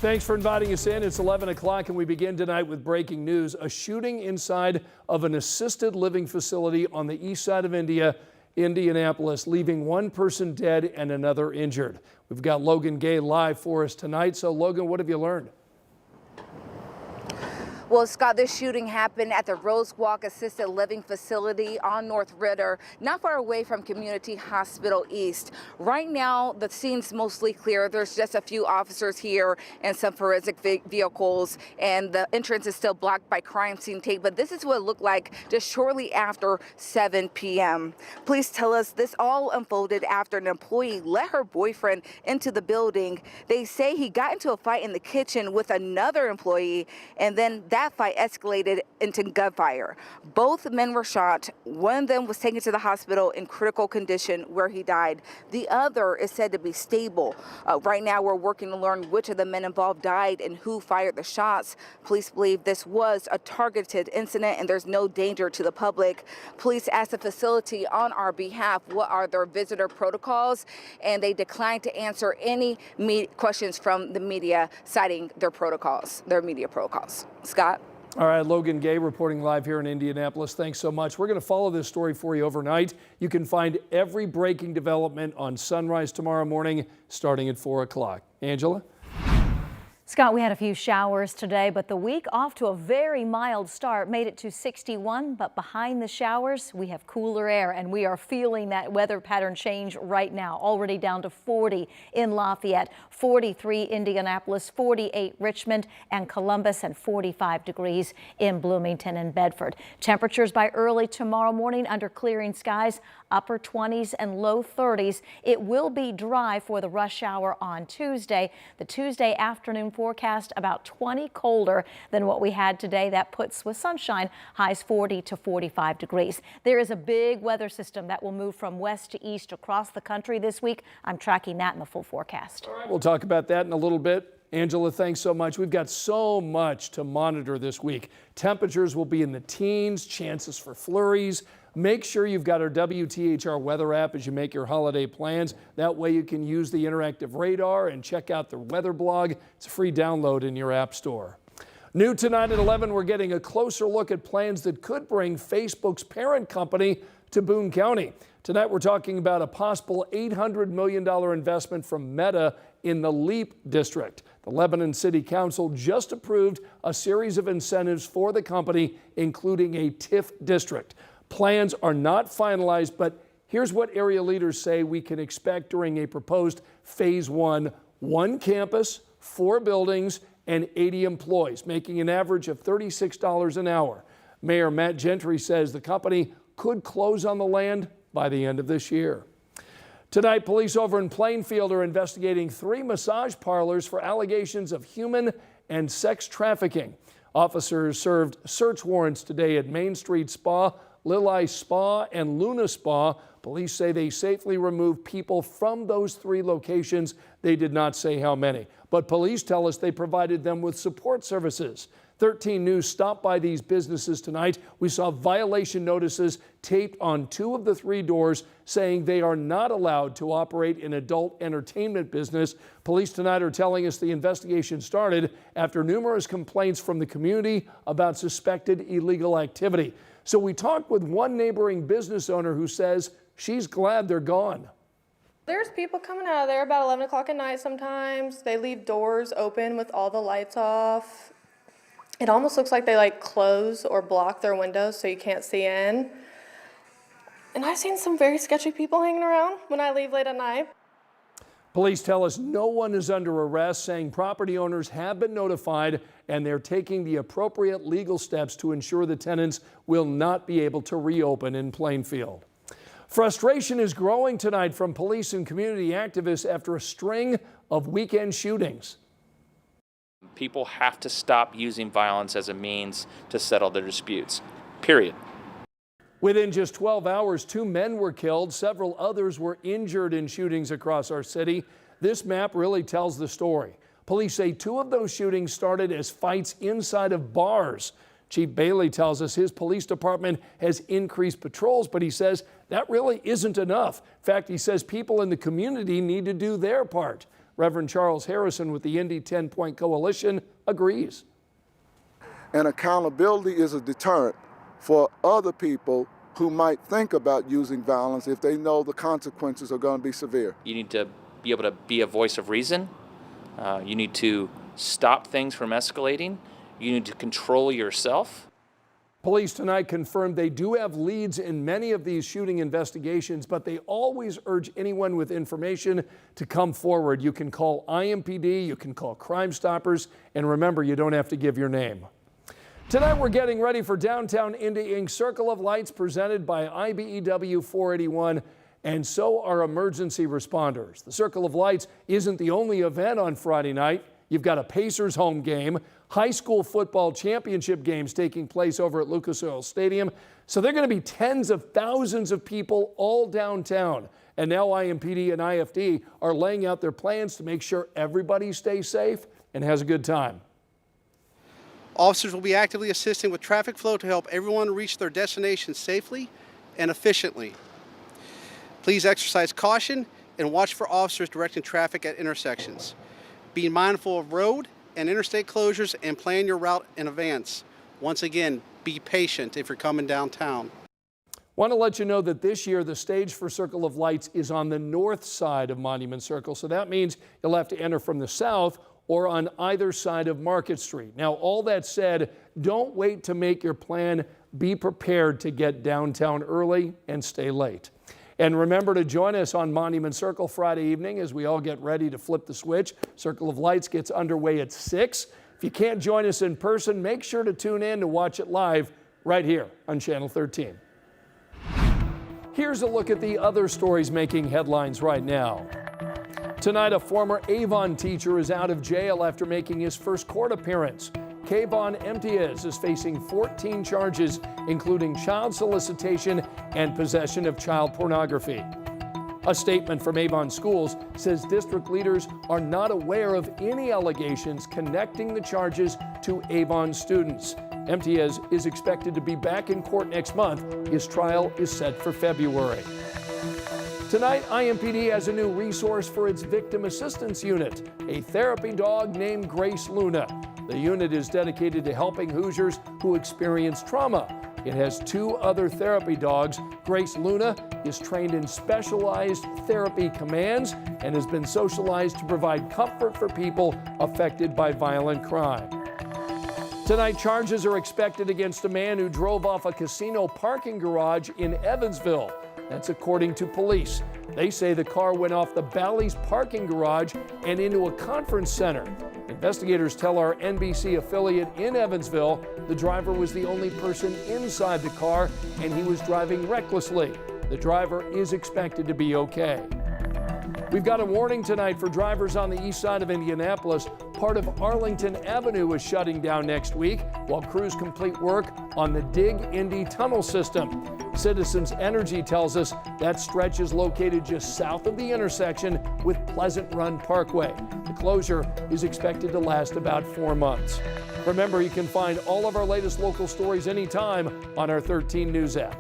Thanks for inviting us in. It's 11 o'clock and we begin tonight with breaking news. A shooting inside of an assisted living facility on the east side of Indianapolis, leaving one person dead and another injured. We've got Logan Gay live for us tonight. So Logan, what have you learned? Well, Scott, this shooting happened at the Rose Walk Assisted Living Facility on North Ritter, not far away from Community Hospital East. Right now, the scene's mostly clear. There's just a few officers here and some forensic vehicles, and the entrance is still blocked by crime scene tape. But this is what it looked like just shortly after 7 p.m. Police tell us this all unfolded after an employee let her boyfriend into the building. They say he got into a fight in the kitchen with another employee, and then that fight escalated into gunfire. Both men were shot. One of them was taken to the hospital in critical condition where he died. The other is said to be stable. Right now, we're working to learn which of the men involved died and who fired the shots. Police believe this was a targeted incident and there's no danger to the public. Police asked the facility on our behalf what are their visitor protocols, and they declined to answer any questions from the media citing their protocols, their media protocols. Scott? All right, Logan Gay reporting live here in Indianapolis. Thanks so much. We're going to follow this story for you overnight. You can find every breaking development on Sunrise tomorrow morning, starting at 4 o'clock. Angela? Scott, we had a few showers today, but the week off to a very mild start, made it to 61. But behind the showers, we have cooler air, and we are feeling that weather pattern change right now. Already down to 40 in Lafayette, 43 Indianapolis, 48 Richmond and Columbus, and 45 degrees in Bloomington and Bedford. Temperatures by early tomorrow morning under clearing skies, upper 20s and low 30s. It will be dry for the rush hour on Tuesday. The Tuesday afternoon forecast about 20 colder than what we had today. That puts, with sunshine, highs 40 to 45 degrees. There is a big weather system that will move from west to east across the country this week. I'm tracking that in the full forecast. All right, we'll talk about that in a little bit. Angela, thanks so much. We've got so much to monitor this week. Temperatures will be in the teens, chances for flurries. Make sure you've got our WTHR weather app as you make your holiday plans. That way you can use the interactive radar and check out the weather blog. It's a free download in your app store. New tonight at 11, we're getting a closer look at plans that could bring Facebook's parent company to Boone County. Tonight we're talking about a possible $800 million investment from Meta in the Leap District. The Lebanon City Council just approved a series of incentives for the company, including a TIF district. Plans are not finalized, but here's what area leaders say we can expect during a proposed phase one campus, 4 buildings, and 80 employees, making an average of $36 an hour. Mayor Matt Gentry says the company could close on the land by the end of this year. Tonight, police over in Plainfield are investigating 3 massage parlors for allegations of human and sex trafficking. Officers served search warrants today at Main Street Spa, Lilly Spa, and Luna Spa. Police say they safely removed people from those 3 locations. They did not say how many, but police tell us they provided them with support services. 13 News stopped by these businesses tonight. We saw violation notices taped on 2 of the 3 doors saying they are not allowed to operate an adult entertainment business. Police tonight are telling us the investigation started after numerous complaints from the community about suspected illegal activity. So we talked with one neighboring business owner who says she's glad they're gone. There's people coming out of there about 11 o'clock at night sometimes. They leave doors open with all the lights off. It almost looks like they close or block their windows so you can't see in. And I've seen some very sketchy people hanging around when I leave late at night. Police tell us no one is under arrest, saying property owners have been notified and they're taking the appropriate legal steps to ensure the tenants will not be able to reopen in Plainfield. Frustration is growing tonight from police and community activists after a string of weekend shootings. People have to stop using violence as a means to settle their disputes, period. Within just 12 hours, 2 men were killed. Several others were injured in shootings across our city. This map really tells the story. Police say 2 of those shootings started as fights inside of bars. Chief Bailey tells us his police department has increased patrols, but he says that really isn't enough. In fact, he says people in the community need to do their part. Reverend Charles Harrison with the Indy 10-Point Coalition agrees. And accountability is a deterrent for other people who might think about using violence if they know the consequences are going to be severe. You need to be able to be a voice of reason. You need to stop things from escalating. You need to control yourself. Police tonight confirmed they do have leads in many of these shooting investigations, but they always urge anyone with information to come forward. You can call IMPD, you can call Crime Stoppers, and remember, you don't have to give your name. Tonight we're getting ready for Downtown Indy Inc. Circle of Lights presented by IBEW 481, and so are emergency responders. The Circle of Lights isn't the only event on Friday night. You've got a Pacers home game, high school football championship games taking place over at Lucas Oil Stadium. So there are going to be tens of thousands of people all downtown. And now IMPD and IFD are laying out their plans to make sure everybody stays safe and has a good time. Officers will be actively assisting with traffic flow to help everyone reach their destination safely and efficiently. Please exercise caution and watch for officers directing traffic at intersections. Be mindful of road and interstate closures and plan your route in advance. Once again, be patient if you're coming downtown. Want to let you know that this year the stage for Circle of Lights is on the north side of Monument Circle, so that means you'll have to enter from the south or on either side of Market Street. Now, all that said, don't wait to make your plan. Be prepared to get downtown early and stay late. And remember to join us on Monument Circle Friday evening as we all get ready to flip the switch. Circle of Lights gets underway at 6. If you can't join us in person, make sure to tune in to watch it live right here on Channel 13. Here's a look at the other stories making headlines right now. Tonight, a former Avon teacher is out of jail after making his first court appearance. Kayvon Emtiaz is facing 14 charges, including child solicitation and possession of child pornography. A statement from Avon Schools says district leaders are not aware of any allegations connecting the charges to Avon students. Emtiaz is expected to be back in court next month. His trial is set for February. Tonight, IMPD has a new resource for its victim assistance unit, a therapy dog named Grace Luna. The unit is dedicated to helping Hoosiers who experience trauma. It has 2 other therapy dogs. Grace Luna is trained in specialized therapy commands and has been socialized to provide comfort for people affected by violent crime. Tonight, charges are expected against a man who drove off a casino parking garage in Evansville. That's according to police. They say the car went off the Bally's parking garage and into a conference center. Investigators tell our NBC affiliate in Evansville the driver was the only person inside the car and he was driving recklessly. The driver is expected to be okay. We've got a warning tonight for drivers on the east side of Indianapolis. Part of Arlington Avenue is shutting down next week while crews complete work on the Dig Indy tunnel system. Citizens Energy tells us that stretch is located just south of the intersection with Pleasant Run Parkway. The closure is expected to last about 4 months. Remember, you can find all of our latest local stories anytime on our 13 News app.